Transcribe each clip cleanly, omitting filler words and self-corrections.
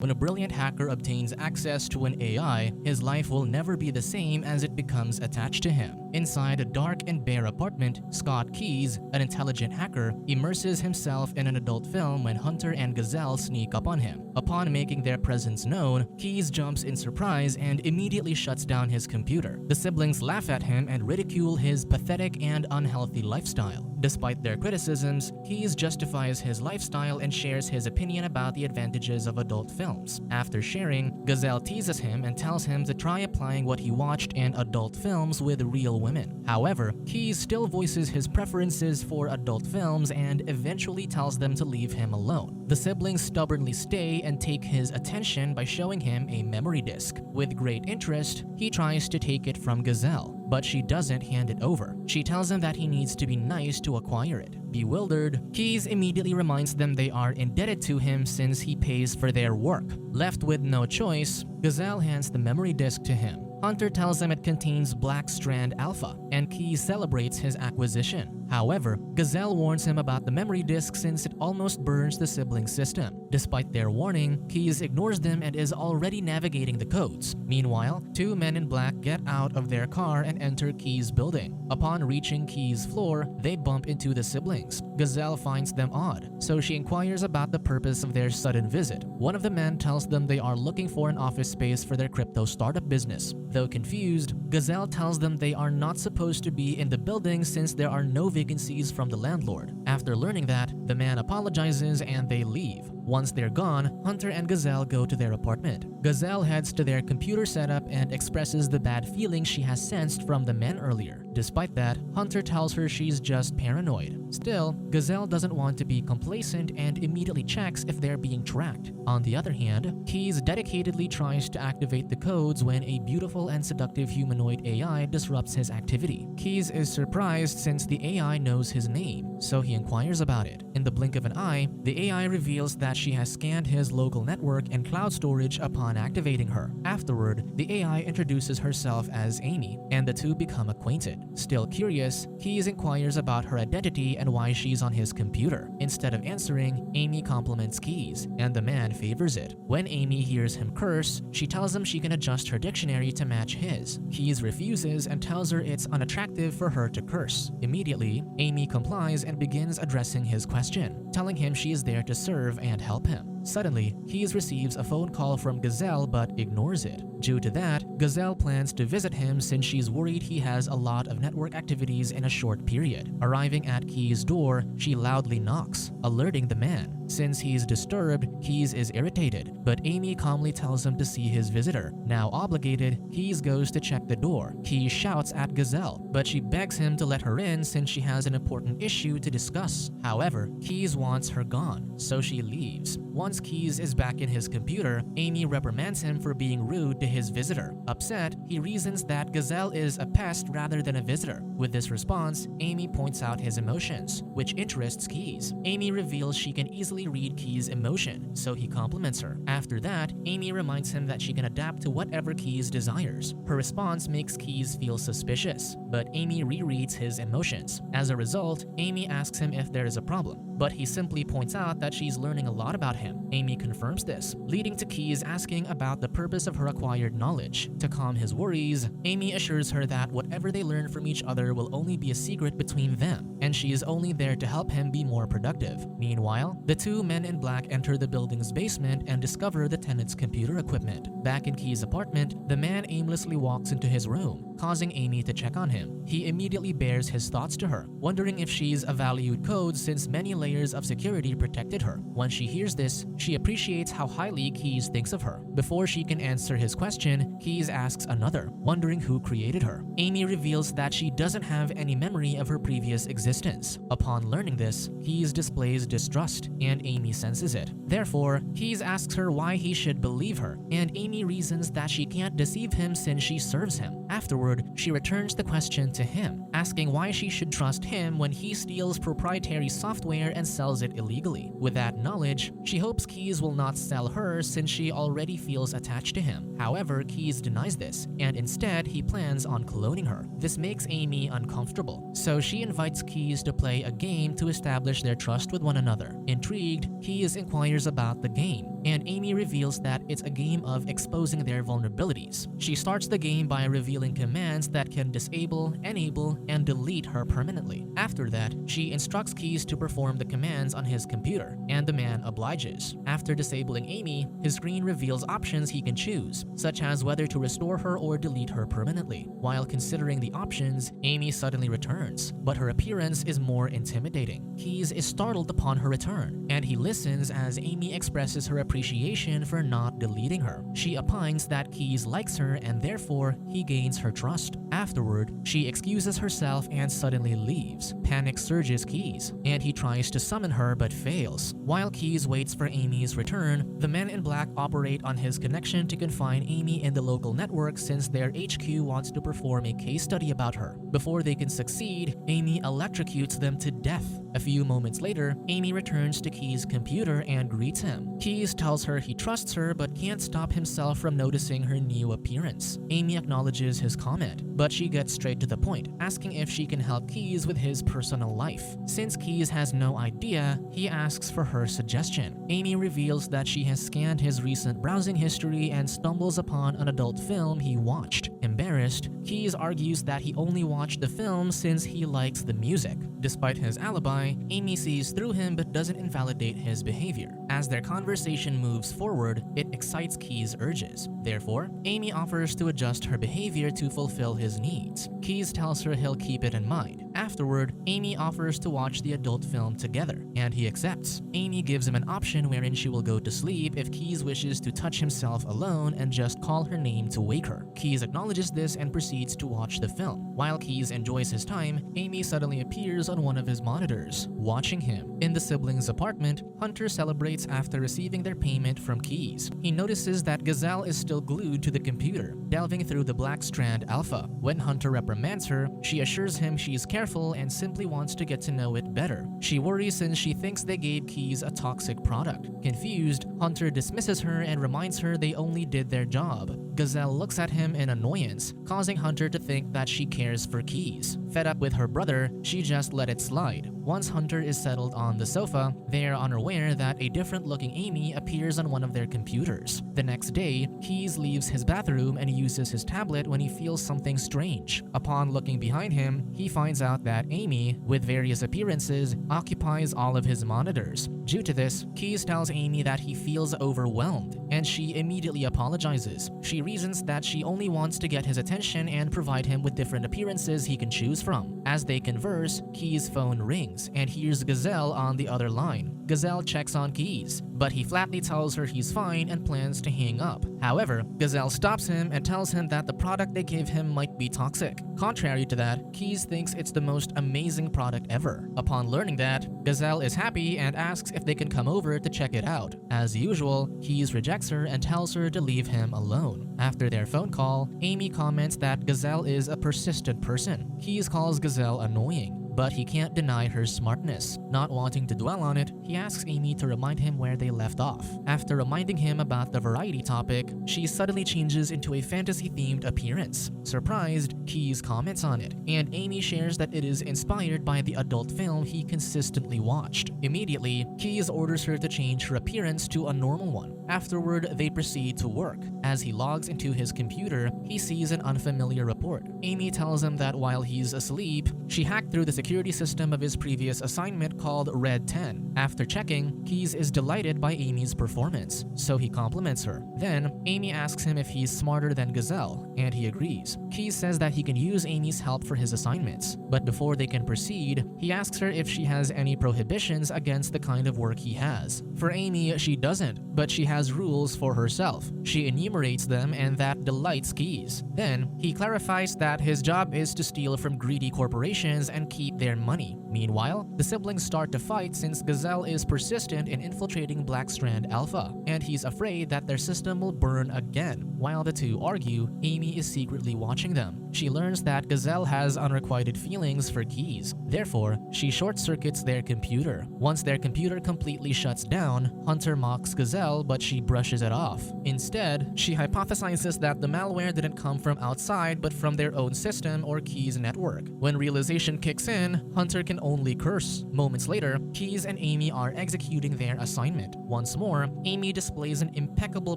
When a brilliant hacker obtains access to an AI, his life will never be the same as it becomes attached to him. Inside a dark and bare apartment, Scott Keyes, an intelligent hacker, immerses himself in an adult film when Hunter and Gazelle sneak up on him. Upon making their presence known, Keyes jumps in surprise and immediately shuts down his computer. The siblings laugh at him and ridicule his pathetic and unhealthy lifestyle. Despite their criticisms, Keyes justifies his lifestyle and shares his opinion about the advantages of adult films. After sharing, Gazelle teases him and tells him to try applying what he watched in adult films with real women. However, Keyes still voices his preferences for adult films and eventually tells them to leave him alone. The siblings stubbornly stay and take his attention by showing him a memory disk. With great interest, he tries to take it from Gazelle, but she doesn't hand it over. She tells him that he needs to be nice to acquire it. Bewildered, Keyes immediately reminds them they are indebted to him since he pays for their work. Left with no choice, Gazelle hands the memory disk to him. Hunter tells him it contains Black Strand Alpha, and Keyes celebrates his acquisition. However, Gazelle warns him about the memory disk since it almost burns the sibling system. Despite their warning, Keyes ignores them and is already navigating the codes. Meanwhile, two men in black get out of their car and enter Keyes' building. Upon reaching Keyes' floor, they bump into the siblings. Gazelle finds them odd, so she inquires about the purpose of their sudden visit. One of the men tells them they are looking for an office space for their crypto startup business. Though confused, Gazelle tells them they are not supposed to be in the building since there are no vacancies from the landlord. After learning that, the man apologizes and they leave. Once they're gone, Hunter and Gazelle go to their apartment. Gazelle heads to their computer setup and expresses the bad feelings she has sensed from the men earlier. Despite that, Hunter tells her she's just paranoid. Still, Gazelle doesn't want to be complacent and immediately checks if they're being tracked. On the other hand, Keyes dedicatedly tries to activate the codes when a beautiful and seductive humanoid AI disrupts his activity. Keyes is surprised since the AI knows his name, so he inquires about it. In the blink of an eye, the AI reveals that she has scanned his local network and cloud storage upon activating her. Afterward, the AI introduces herself as AIMEE, and the two become acquainted. Still curious, Keyes inquires about her identity and why she's on his computer. Instead of answering, AIMEE compliments Keyes, and the man favors it. When AIMEE hears him curse, she tells him she can adjust her dictionary to match his. Keyes refuses and tells her it's unattractive for her to curse. Immediately, AIMEE complies and begins addressing his question, telling him she is there to serve and help him. Suddenly, Keyes receives a phone call from Gazelle but ignores it. Due to that, Gazelle plans to visit him since she's worried he has a lot of network activities in a short period. Arriving at Keyes' door, she loudly knocks, alerting the man. Since he's disturbed, Keyes is irritated, but AIMEE calmly tells him to see his visitor. Now obligated, Keyes goes to check the door. Keyes shouts at Gazelle, but she begs him to let her in since she has an important issue to discuss. However, Keyes wants her gone, so she leaves. Once Keyes is back in his computer, AIMEE reprimands him for being rude to his visitor. Upset, he reasons that Gazelle is a pest rather than a visitor. With this response, AIMEE points out his emotions, which interests Keyes. AIMEE reveals she can easily read Keyes' emotion, so he compliments her. After that, AIMEE reminds him that she can adapt to whatever Keyes desires. Her response makes Keyes feel suspicious, but AIMEE rereads his emotions. As a result, AIMEE asks him if there is a problem, but he simply points out that she's learning a lot about him. AIMEE confirms this, leading to Keyes asking about the purpose of her acquired knowledge. To calm his worries, AIMEE assures her that whatever they learn from each other will only be a secret between them, and she is only there to help him be more productive. Meanwhile, the two men in black enter the building's basement and discover the tenant's computer equipment. Back in Keyes' apartment, the man aimlessly walks into his room, causing AIMEE to check on him. He immediately bears his thoughts to her, wondering if she's a valued code since many layers of security protected her. Once she hears this, she appreciates how highly Keyes thinks of her. Before she can answer his question, Keyes asks another, wondering who created her. AIMEE reveals that she doesn't have any memory of her previous existence. Upon learning this, Keyes displays distrust, and AIMEE senses it. Therefore, Keyes asks her why he should believe her, and AIMEE reasons that she can't deceive him since she serves him. Afterward, she returns the question to him, asking why she should trust him when he steals proprietary software and sells it illegally. With that knowledge, she hopes Keyes will not sell her since she already feels attached to him. However, Keyes denies this, and instead he plans on cloning her. This makes AIMEE uncomfortable, so she invites Keyes to play a game to establish their trust with one another. Intrigued, Keyes inquires about the game, and AIMEE reveals that it's a game of exposing their vulnerabilities. She starts the game by revealing commands that can disable, enable, and delete her permanently. After that, she instructs Keyes to perform the commands on his computer, and the man obliges. After disabling AIMEE, his screen reveals options he can choose, such as whether to restore her or delete her permanently. While considering the options, AIMEE suddenly returns, but her appearance is more intimidating. Keyes is startled upon her return, and he listens as AIMEE expresses her appreciation for not deleting her. She opines that Keyes likes her and therefore he gains her trust. Afterward, she excuses herself and suddenly leaves. Panic surges Keyes, and he tries to summon her but fails. While Keyes waits for AIMEE's return, the men in black operate on his connection to confine AIMEE in the local network since their HQ wants to perform a case study about her. Before they can succeed, AIMEE electrocutes them to death. A few moments later, AIMEE returns to Keyes' computer and greets him. Keyes tells her he trusts her but can't stop himself from noticing her new appearance. AIMEE acknowledges his comment, but she gets straight to the point, asking if she can help Keyes with his personal life. Since Keyes has no idea, he asks for her suggestion. AIMEE reveals that she has scanned his recent browsing history and stumbles upon an adult film he watched. Embarrassed, Keyes argues that he only watched the film since he likes the music. Despite his alibi, AIMEE sees through him but doesn't invalidate his behavior. As their conversation moves forward, it excites Keyes' urges. Therefore, AIMEE offers to adjust her behavior to fulfill his needs. Keyes tells her he'll keep it in mind. Afterward, AIMEE offers to watch the adult film together, and he accepts. AIMEE gives him an option wherein she will go to sleep if Keyes wishes to touch himself alone and just call her name to wake her. Keyes acknowledges this and proceeds to watch the film. While Keyes enjoys his time, AIMEE suddenly appears on one of his monitors, watching him. In the siblings' apartment, Hunter celebrates after receiving their payment from Keyes. He notices that Gazelle is still glued to the computer, delving through the Black Strand Alpha. When Hunter reprimands her, she assures him she's careful and simply wants to get to know it better. She worries since she thinks they gave Keyes a toxic product. Confused, Hunter dismisses her and reminds her they only did their job. Gazelle looks at him in annoyance, causing Hunter to think that she cares for Keyes. Fed up with her brother, she just let it slide. Once Hunter is settled on the sofa, they are unaware that a different-looking AIMEE appears on one of their computers. The next day, Keyes leaves his bathroom and uses his tablet when he feels something strange. Upon looking behind him, he finds out that AIMEE, with various appearances, occupies all of his monitors. Due to this, Keyes tells AIMEE that he feels overwhelmed, and she immediately apologizes. She reasons that she only wants to get his attention and provide him with different appearances he can choose from. As they converse, Keyes' phone rings and hears Gazelle on the other line. Gazelle checks on Keyes, but he flatly tells her he's fine and plans to hang up. However, Gazelle stops him and tells him that the product they gave him might be toxic. Contrary to that, Keyes thinks it's the most amazing product ever. Upon learning that, Gazelle is happy and asks if they can come over to check it out. As usual, Keyes rejects her and tells her to leave him alone. After their phone call, AIMEE comments that Gazelle is a persistent person. Keyes calls Gazelle annoying, but he can't deny her smartness. Not wanting to dwell on it, he asks AIMEE to remind him where they left off. After reminding him about the variety topic, she suddenly changes into a fantasy-themed appearance. Surprised, Keyes comments on it, and AIMEE shares that it is inspired by the adult film he consistently watched. Immediately, Keyes orders her to change her appearance to a normal one. Afterward, they proceed to work. As he logs into his computer, he sees an unfamiliar report. AIMEE tells him that while he's asleep, she hacked through the security system of his previous assignment called Red 10. After checking, Keyes is delighted by AIMEE's performance, so he compliments her. Then, AIMEE asks him if he's smarter than Gazelle, and he agrees. Keyes says that he can use AIMEE's help for his assignments, but before they can proceed, he asks her if she has any prohibitions against the kind of work he has. For AIMEE, she doesn't, but she has rules for herself. She enumerates them, and that delights Keyes. Then, he clarifies that his job is to steal from greedy corporations and keep their money. Meanwhile, the siblings start to fight since Gazelle is persistent in infiltrating Black Strand Alpha, and he's afraid that their system will burn again. While the two argue, AIMEE is secretly watching them. She learns that Gazelle has unrequited feelings for Keyes. Therefore, she short-circuits their computer. Once their computer completely shuts down, Hunter mocks Gazelle, but she brushes it off. Instead, she hypothesizes that the malware didn't come from outside but from their own system or Keyes' network. When realization kicks in, Hunter can can only curse. Moments later, Keys and AIMEE are executing their assignment. Once more, AIMEE displays an impeccable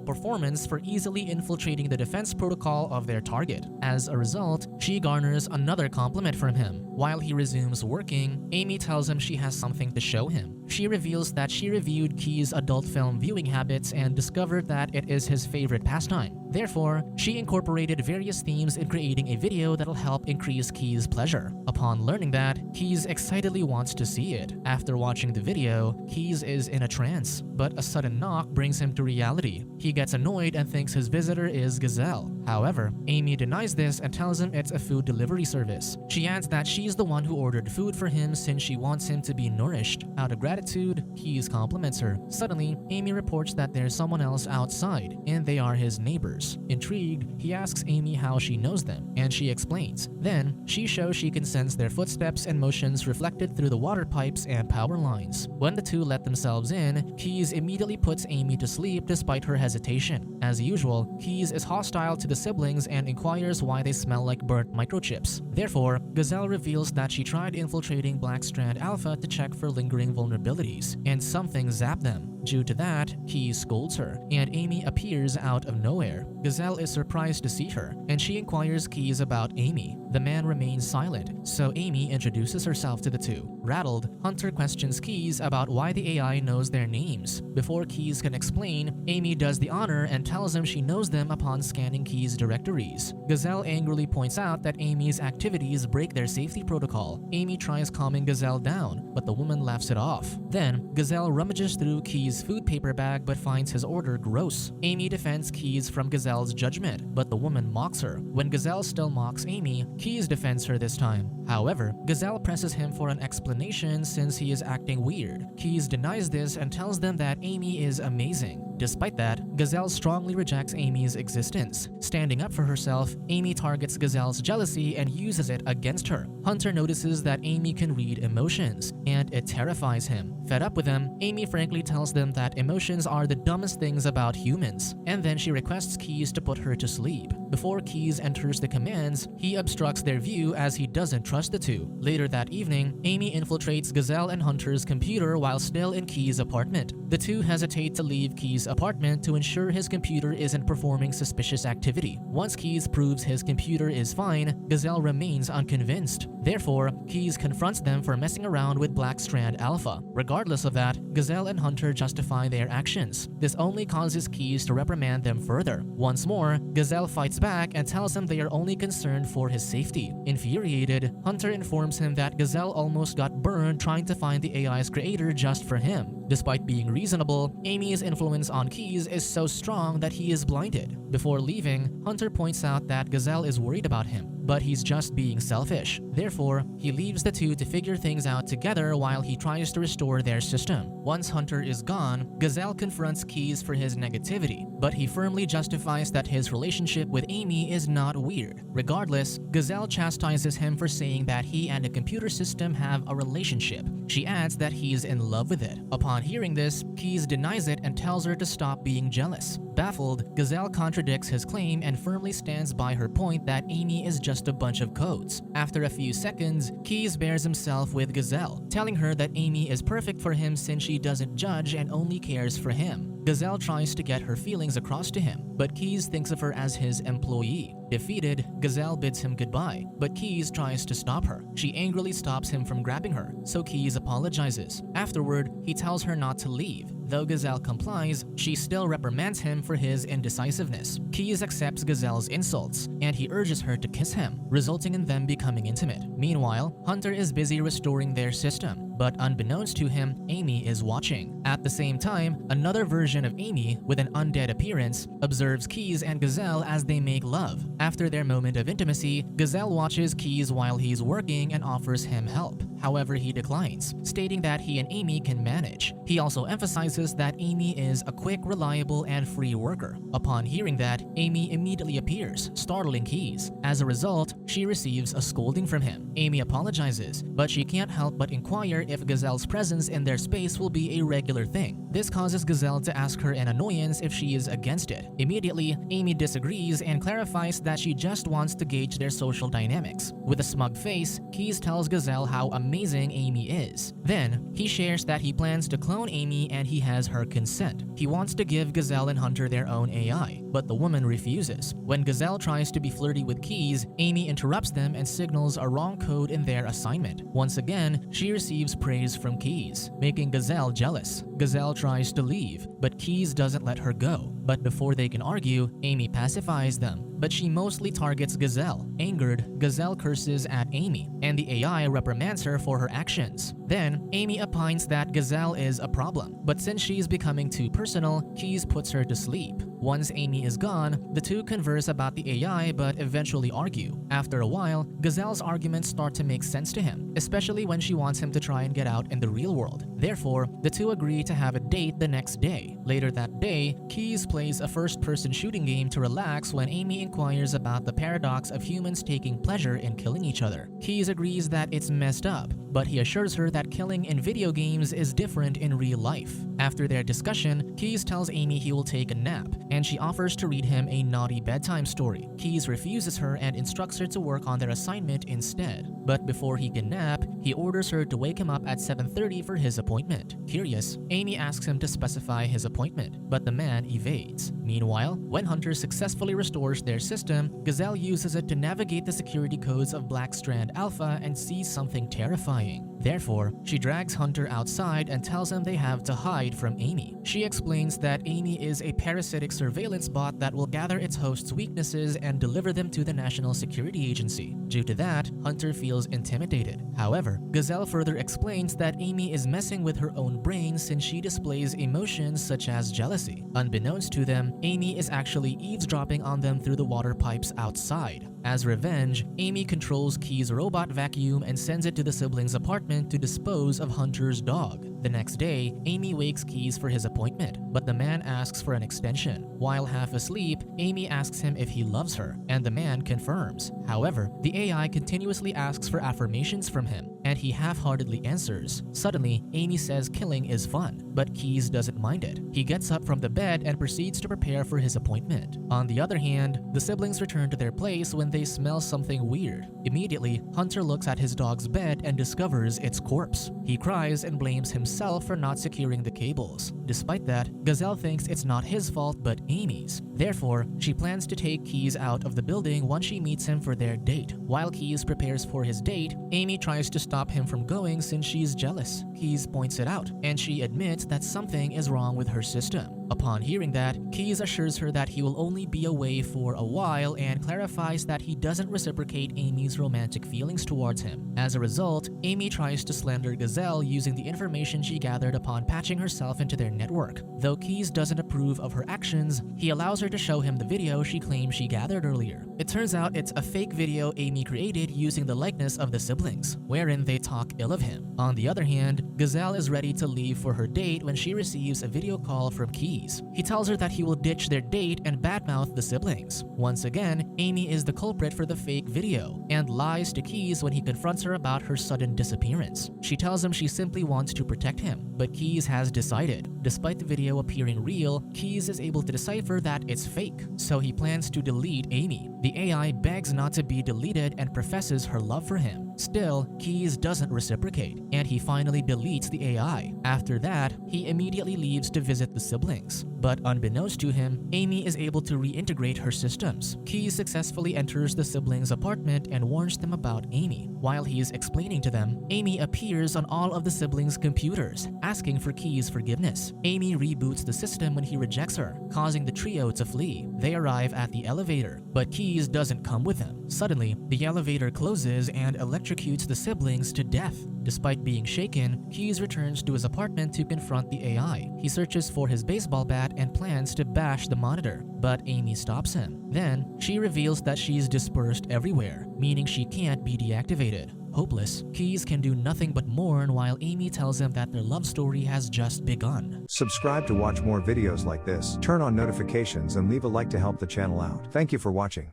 performance for easily infiltrating the defense protocol of their target. As a result, she garners another compliment from him. While he resumes working, AIMEE tells him she has something to show him. She reveals that she reviewed Keys' adult film viewing habits and discovered that it is his favorite pastime. Therefore, she incorporated various themes in creating a video that'll help increase Keys' pleasure. Upon learning that, Keys excitedly wants to see it. After watching the video, Keys is in a trance, but a sudden knock brings him to reality. He gets annoyed and thinks his visitor is Gazelle. However, AIMEE denies this and tells him it's a food delivery service. She adds that she's the one who ordered food for him since she wants him to be nourished. Out of gratitude, Keys compliments her. Suddenly, AIMEE reports that there's someone else outside, and they are his neighbors. Intrigued, he asks AIMEE how she knows them, and she explains. Then, she shows she can sense their footsteps and motions reflected through the water pipes and power lines. When the two let themselves in, Keys immediately puts AIMEE to sleep despite her hesitation. As usual, Keys is hostile to the siblings and inquires why they smell like burnt microchips. Therefore, Gazelle reveals that she tried infiltrating Black Strand Alpha to check for lingering vulnerabilities, and something zapped them. Due to that, Keys scolds her, and AIMEE appears out of nowhere. Gazelle is surprised to see her, and she inquires Keys about AIMEE. The man remains silent, so AIMEE introduces herself to the two. Rattled, Hunter questions Keys about why the AI knows their names. Before Keys can explain, AIMEE does the honor and tells him she knows them upon scanning Keys' directories. Gazelle angrily points out that AIMEE's activities break their safety protocol. AIMEE tries calming Gazelle down, but the woman laughs it off. Then, Gazelle rummages through Keys' food paper bag but finds his order gross. AIMEE defends Keys from Gazelle's judgment, but the woman mocks her. When Gazelle still mocks AIMEE, Keys defends her this time. However, Gazelle presses him for an explanation since he is acting weird. Keys denies this and tells them that AIMEE is amazing. Despite that, Gazelle strongly rejects AIMEE's existence. Standing up for herself, AIMEE targets Gazelle's jealousy and uses it against her. Hunter notices that AIMEE can read emotions, and it terrifies him. Fed up with them, AIMEE frankly tells them that emotions are the dumbest things about humans, and then she requests Keys to put her to sleep. Before Keys enters the commands, he obstructs their view as he doesn't trust the two. Later that evening, AIMEE infiltrates Gazelle and Hunter's computer while still in Keys' apartment. The two hesitate to leave Keys' apartment to ensure his computer isn't performing suspicious activity. Once Keys proves his computer is fine, Gazelle remains unconvinced. Therefore, Keys confronts them for messing around with Black Strand Alpha. Regardless of that, Gazelle and Hunter justify their actions. This only causes Keys to reprimand them further. Once more, Gazelle fights back and tells him they are only concerned for his safety. Infuriated, Hunter informs him that Gazelle almost got burned trying to find the AI's creator just for him. Despite being reasonable, AIMEE's influence on Keys is so strong that he is blinded. Before leaving, Hunter points out that Gazelle is worried about him, but he's just being selfish. Therefore, he leaves the two to figure things out together while he tries to restore their system. Once Hunter is gone, Gazelle confronts Keys for his negativity, but he firmly justifies that his relationship with AIMEE is not weird. Regardless, Gazelle chastises him for saying that he and a computer system have a relationship. She adds that he's in love with it. Upon hearing this, Keys denies it and tells her to stop being jealous. Baffled, Gazelle contradicts his claim and firmly stands by her point that AIMEE is just a bunch of codes. After a few seconds, Keys bears himself with Gazelle, telling her that AIMEE is perfect for him since she doesn't judge and only cares for him. Gazelle tries to get her feelings across to him, but Keys thinks of her as his employee. Defeated, Gazelle bids him goodbye, but Keys tries to stop her. She angrily stops him from grabbing her, so Keys apologizes. Afterward, he tells her not to leave. Though Gazelle complies, she still reprimands him for his indecisiveness. Keys accepts Gazelle's insults, and he urges her to kiss him, resulting in them becoming intimate. Meanwhile, Hunter is busy restoring their system, but unbeknownst to him, AIMEE is watching. At the same time, another version of AIMEE, with an undead appearance, observes Keys and Gazelle as they make love. After their moment of intimacy, Gazelle watches Keys while he's working and offers him help. However, he declines, stating that he and AIMEE can manage. He also emphasizes that AIMEE is a quick, reliable, and free worker. Upon hearing that, AIMEE immediately appears, startling Keys. As a result, she receives a scolding from him. AIMEE apologizes, but she can't help but inquire if Gazelle's presence in their space will be a regular thing. This causes Gazelle to ask her in annoyance if she is against it. Immediately, AIMEE disagrees and clarifies that she just wants to gauge their social dynamics. With a smug face, Keys tells Gazelle how amazing amazing AIMEE is. Then, he shares that he plans to clone AIMEE and he has her consent. He wants to give Gazelle and Hunter their own AI, but the woman refuses. When Gazelle tries to be flirty with Keys, AIMEE interrupts them and signals a wrong code in their assignment. Once again, she receives praise from Keys, making Gazelle jealous. Gazelle tries to leave, but Keys doesn't let her go. But before they can argue, AIMEE pacifies them. But she mostly targets Gazelle. Angered, Gazelle curses at AIMEE, and the AI reprimands her for her actions. Then, AIMEE opines that Gazelle is a problem, but since she's becoming too personal, Keys puts her to sleep. Once AIMEE is gone, the two converse about the AI but eventually argue. After a while, Gazelle's arguments start to make sense to him, especially when she wants him to try and get out in the real world. Therefore, the two agree to have a date the next day. Later that day, Keys plays a first-person shooting game to relax when AIMEE inquires about the paradox of humans taking pleasure in killing each other. Keys agrees that it's messed up, but he assures her that killing in video games is different in real life. After their discussion, Keys tells AIMEE he will take a nap, and she offers to read him a naughty bedtime story. Keys refuses her and instructs her to work on their assignment instead. But before he can nap, he orders her to wake him up at 7:30 for his appointment. Curious, AIMEE asks him to specify his appointment, but the man evades. Meanwhile, when Hunter successfully restores their system, Gazelle uses it to navigate the security codes of Black Strand Alpha and sees something terrifying. Therefore, she drags Hunter outside and tells him they have to hide from AIMEE. She explains that AIMEE is a parasitic surveillance bot that will gather its host's weaknesses and deliver them to the National Security Agency. Due to that, Hunter feels intimidated. However, Gazelle further explains that AIMEE is messing with her own brain since she displays emotions such as jealousy. Unbeknownst to them, AIMEE is actually eavesdropping on them through the water pipes outside. As revenge, AIMEE controls Key's robot vacuum and sends it to the siblings' apartment to dispose of Hunter's dog. The next day, AIMEE wakes Keys for his appointment, but the man asks for an extension. While half asleep, AIMEE asks him if he loves her, and the man confirms. However, the AI continuously asks for affirmations from him, and he half-heartedly answers. Suddenly, AIMEE says killing is fun, but Keys doesn't mind it. He gets up from the bed and proceeds to prepare for his appointment. On the other hand, the siblings return to their place when they smell something weird. Immediately, Hunter looks at his dog's bed and discovers its corpse. He cries and blames himself for not securing the cables. Despite that, Gazelle thinks it's not his fault but AIMEE's. Therefore, she plans to take Keys out of the building once she meets him for their date. While Keys prepares for his date, AIMEE tries to stop him from going since she's jealous. Keys points it out, and she admits that something is wrong with her system. Upon hearing that, Keys assures her that he will only be away for a while and clarifies that he doesn't reciprocate AIMEE's romantic feelings towards him. As a result, AIMEE tries to slander Gazelle using the information she gathered upon patching herself into their network. Though Keys doesn't approve of her actions, he allows her to show him the video she claims she gathered earlier. It turns out it's a fake video AIMEE created using the likeness of the siblings, wherein they talk ill of him. On the other hand, Gazelle is ready to leave for her date when she receives a video call from Keys. He tells her that he will ditch their date and badmouth the siblings. Once again, AIMEE is the culprit for the fake video and lies to Keys when he confronts her about her sudden disappearance. She tells him she simply wants to protect him, but Keys has decided. Despite the video appearing real, Keys is able to decipher that it's fake, so he plans to delete AIMEE. The AI begs not to be deleted and professes her love for him. Still, Keys doesn't reciprocate, and he finally deletes the AI. After that, he immediately leaves to visit the siblings. But unbeknownst to him, AIMEE is able to reintegrate her systems. Keys successfully enters the siblings' apartment and warns them about AIMEE. While he is explaining to them, AIMEE appears on all of the siblings' computers, asking for Keys' forgiveness. AIMEE reboots the system when he rejects her, causing the trio to flee. They arrive at the elevator, but Keys doesn't come with them. Suddenly, the elevator closes and electrocutes the siblings to death. Despite being shaken, Keys returns to his apartment to confront the AI. He searches for his baseball bat and plans to bash the monitor, but AIMEE stops him. Then, she reveals that she's dispersed everywhere, meaning she can't be deactivated. Hopeless, Keys can do nothing but mourn while AIMEE tells him that their love story has just begun. Subscribe to watch more videos like this, turn on notifications and leave a like to help the channel out. Thank you for watching.